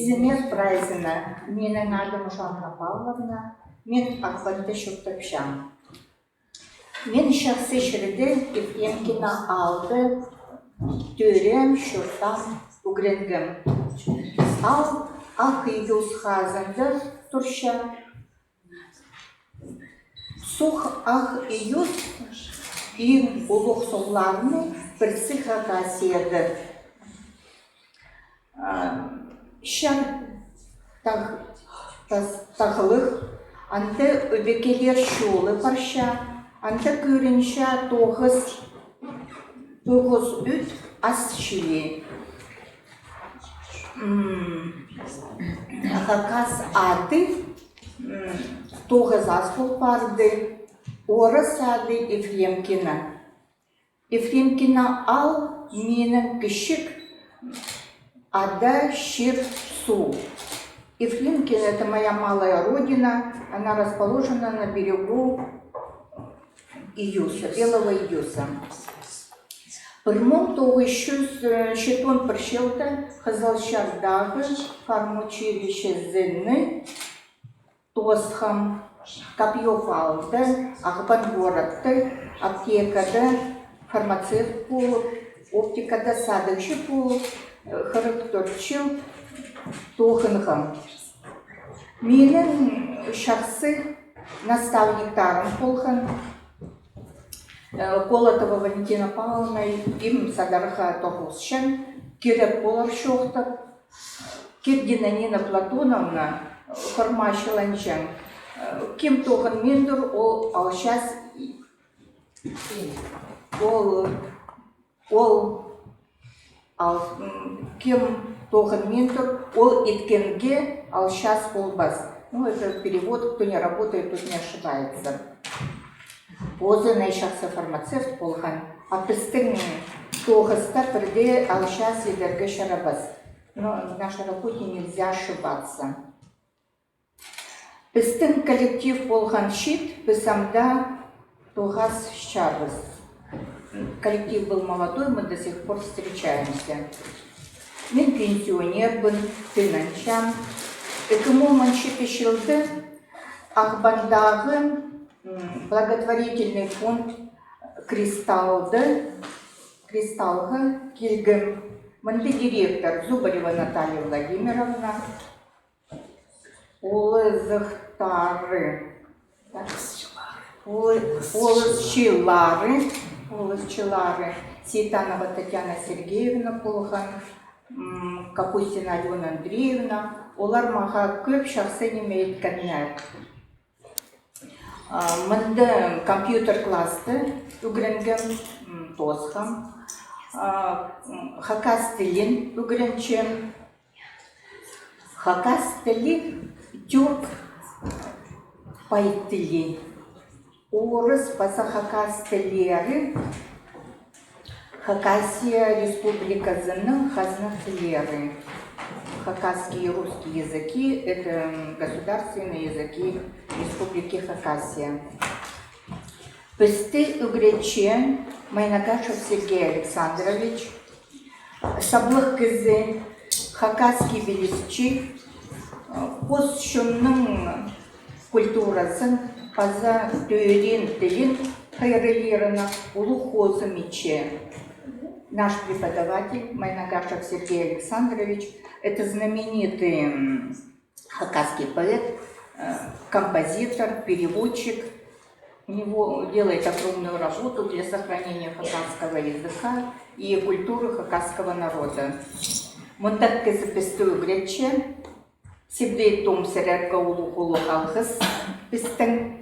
Иземер Прайзена, менің адым Жанна Павловна, мен Ақпанды Шоқтапшам. Мен шақсы шірді Ефремкина алды, төрем шоқтам үгренгім. Ал ақ үйдус қазынды тұрша. Сух ақ үйдус ең ұлық солларыны бірсі хақасиеді. Шар тағылық, анды өбекелер шолы парша, анды көрінша тоғыз үт ас шиле. Хакас ады, тоғыз ас бол барды, орыс ады Ефремкина. Ефремкина ал менің кішік ада шир су. Ефремкина — это моя малая родина, она расположена на берегу Июса, Белого Июса. Пырмом тоғыз шетон піршелді Қызылшардағы фармучилище зіні Тосхам, Копьев алды, Ақпан городты, аптекада фармацевт болып, оптикада садықшы болып, 44 жыл тоғынғым. Менің шақсы наставниктарым болған Колотова Валентина Павловна им садарха тоғызшын, керек болар шоқтып, Кирдина Нина Платоновна формашыланшын. Кем тоғын мендір, ол алшас кем тоғын мендір, ол еткенге алшас болбас. Ну, это перевод, кто не работает, тот не ошибается. Озынай шақсы фармацевт болған, а біздің тоғызда бірде алшас едерге шарабас. Но в нашей работе нельзя ошибаться. Біздің коллектив болған шит, бізамда тоғыз шарбыз. Коллектив был молодой, мы до сих пор встречаемся. Мен пенсионер был, тынанчам. Экомоман шипе шилды, Ақбандағы благотворительный фонд Кристалға келгім. Мынды директор Зубарева Наталья Владимировна, Олызчылары Сейтанова Татьяна Сергеевна болған, Капустина Алена Андреевна, олар маға көп шақсы неме еткеннер. Мынды компьютер класты үгіренгім тосқам, хакас тілін үгіренчем. Хакас тілі тюрк пай тілі. Орыс баса хакас тілері Хакасия республикасының хазна тілері. Хакасские и русские языки – это государственные языки Республики Хакасия. Песты үгречен Майнагашев Сергей Александрович, Саблых кызы, хакасский белесчи, посшунның культурасын, паза түйрен тілін хайрелеріна улу хозы мече. Наш преподаватель Майнагашев Сергей Александрович – это знаменитый хакасский поэт, композитор, переводчик. У него делает огромную работу для сохранения хакасского языка и культуры хакасского народа. Монтакке запистую грече, сибдей том серерка улу халхыс пистен.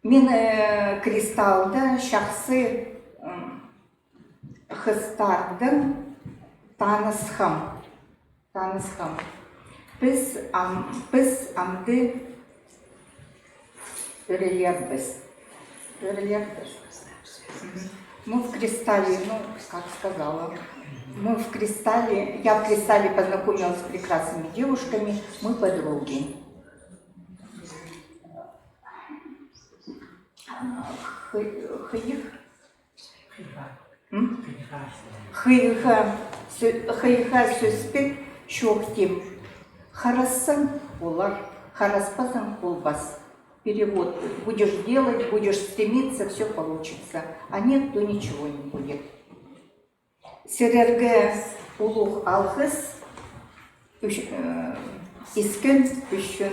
Мен кристалда шақсы хыстардың танысхам. Біз амды өрелербіз. Мы в кристалле, ну, как сказала, я в кристалле познакомилась с прекрасными девушками, мы подруги. Хыйха сөспек чоқтем. Харассаң олар, хараспасаң болбас. Перевод. Будешь делать, будешь стремиться, все получится. А нет, то ничего не будет. Сіздерге улуг алғыс искен үшін.